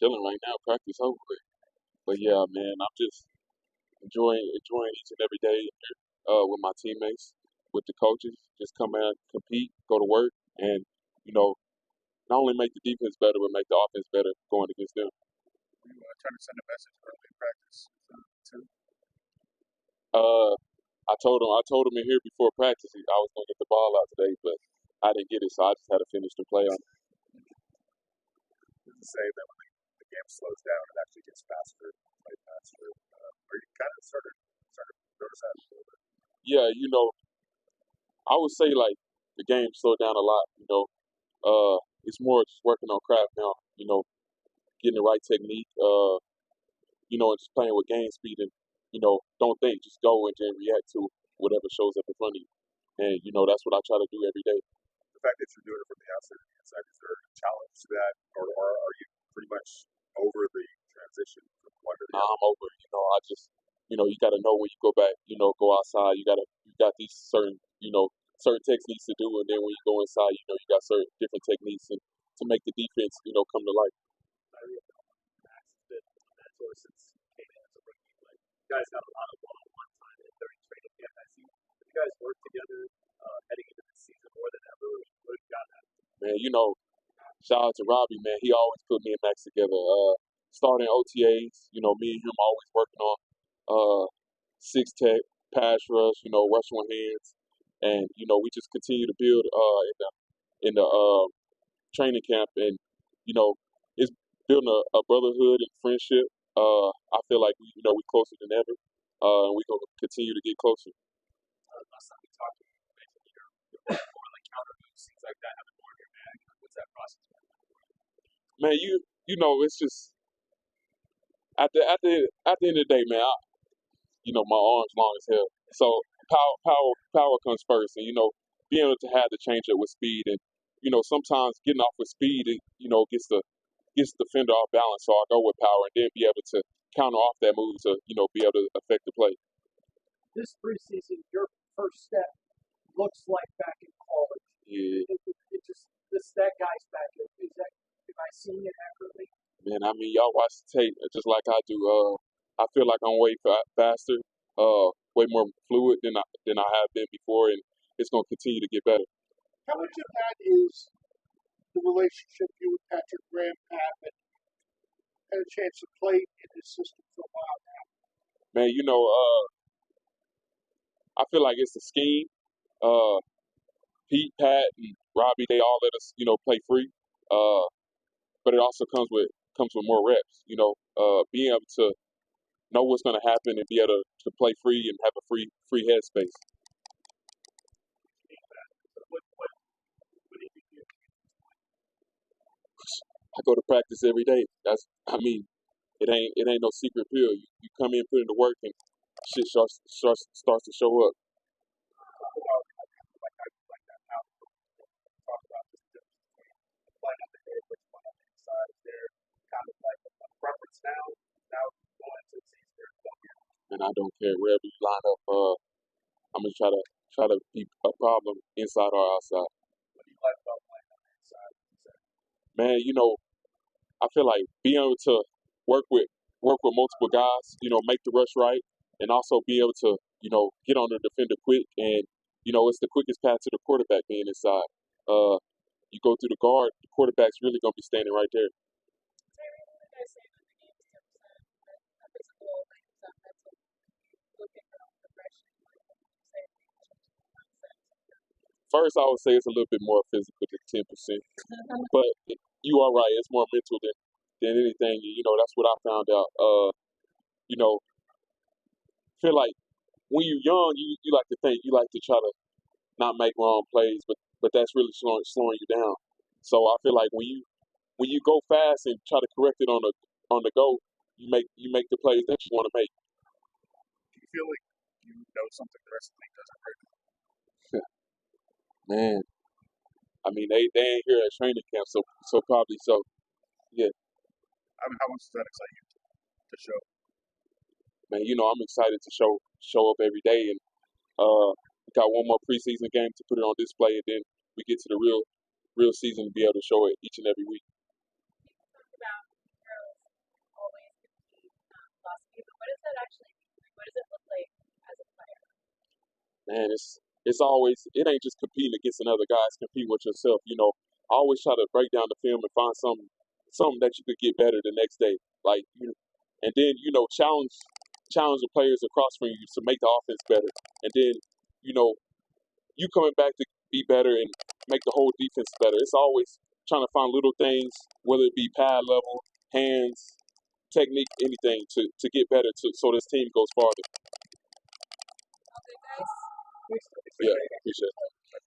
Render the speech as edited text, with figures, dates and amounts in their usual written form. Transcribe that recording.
chilling right now. Practice over with. But yeah, man, I'm just enjoying each and every day with my teammates, with the coaches. Just come out, compete, go to work, and you know, not only make the defense better, but make the offense better going against them. You trying to send a message early in practice too? Uh, I told him in here before practice I was gonna get the ball out today, but I didn't get it, so I just had to finish the play on it. Does it say that when the game slows down, it actually gets faster, play faster? Or you kind of started to notice that a little bit? Yeah, I would say like the game slowed down a lot. It's more just working on craft now. Getting the right technique. And just playing with game speed and don't think, just go and then react to whatever shows up in front of you. And that's what I try to do every day. The fact that you're doing it from the outside to the inside, is there a challenge to that, or are you pretty much over the transition from one to the Now other? I'm over it. I just you got to know when you go back. Go outside. You got these certain techniques to do, and then when you go inside, you got certain different techniques and to make the defense come to life. Tyree, Max has been a mentor since he came in as a rookie. Like, you guys got a lot of one-on-one time during training camp. Have you guys worked together heading into the season more than ever? What have you got at? Man, shout out to Robbie, man. He always put me and Max together. Starting OTAs, me and him always working on uh, six tech, pass rush, rushing with hands, and we just continue to build in the training camp, and it's building a brotherhood and friendship. I feel like we closer than ever, and we gonna continue to get closer. Last time we talked, you mentioned you're more like counter moves, things like that, having more in your bag. What's that process been like for you? Man, it's just at the end of the day, man. My arms long as hell. So power comes first, and being able to have the change up with speed, and sometimes getting off with speed, gets the defender off balance. So I go with power, and then be able to counter off that move to be able to affect the play. This preseason, your first step looks like back in college. Yeah, It just that guy's back. Am I seeing it accurately? man. I mean, y'all watch the tape just like I do. I feel like I'm way faster, way more fluid than I have been before, and it's gonna continue to get better. How much of that is the relationship you and Patrick Graham have and had a chance to play in this system for a while now? Man, I feel like it's a scheme. Uh, Pete, Pat, and Robbie, they all let us, play free. Uh, but it also comes with more reps. Being able to know what's going to happen and be able to play free and have a free headspace. What do you think? I go to practice every day. It ain't no secret pill. You come in, put in the work, and shit starts to show up. Like that now. Talk about this difference between playing on the head versus playing on the inside. Is there kind of like a preference now going into the season or And I don't care wherever you line up. I'm gonna try to be a problem inside or outside. what do you like about playing on the inside? Man, I feel like being able to work with multiple guys, make the rush right, and also be able to, get on the defender quick, and it's the quickest path to the quarterback being inside. You go through the guard, the quarterback's really gonna be standing right there. Tyree, when you guys say that the game is 10% physical, 90% mental, you look at your own progression, like what would you say the mindset? First, I would say it's a little bit more physical than 10%, but you are right. It's more mental than anything. That's what I found out. You know, feel like when you're young, you like to think, you like to try to not make wrong plays, but that's really slowing you down. So I feel like when you go fast and try to correct it on the go, you make the plays that you want to make. Do you feel like you know something the rest of the league doesn't right now? Man, I mean they ain't here at training camp, so probably so. Yeah, I mean, how much does that excite you to show? man. I'm excited to show up every day, and we got one more preseason game to put it on display, and then we get to the real season to be able to show it each and every week. Talk about girls man, it's always, it ain't just competing against another guy, it's competing with yourself. I always try to break down the film and find something that you could get better the next day. Like and then challenge the players across from you to make the offense better. And then, you know, you coming back to be better and make the whole defense better. It's always trying to find little things, whether it be pad level, hands, technique, anything to get better so this team goes farther. Okay, guys. Yeah, appreciate it.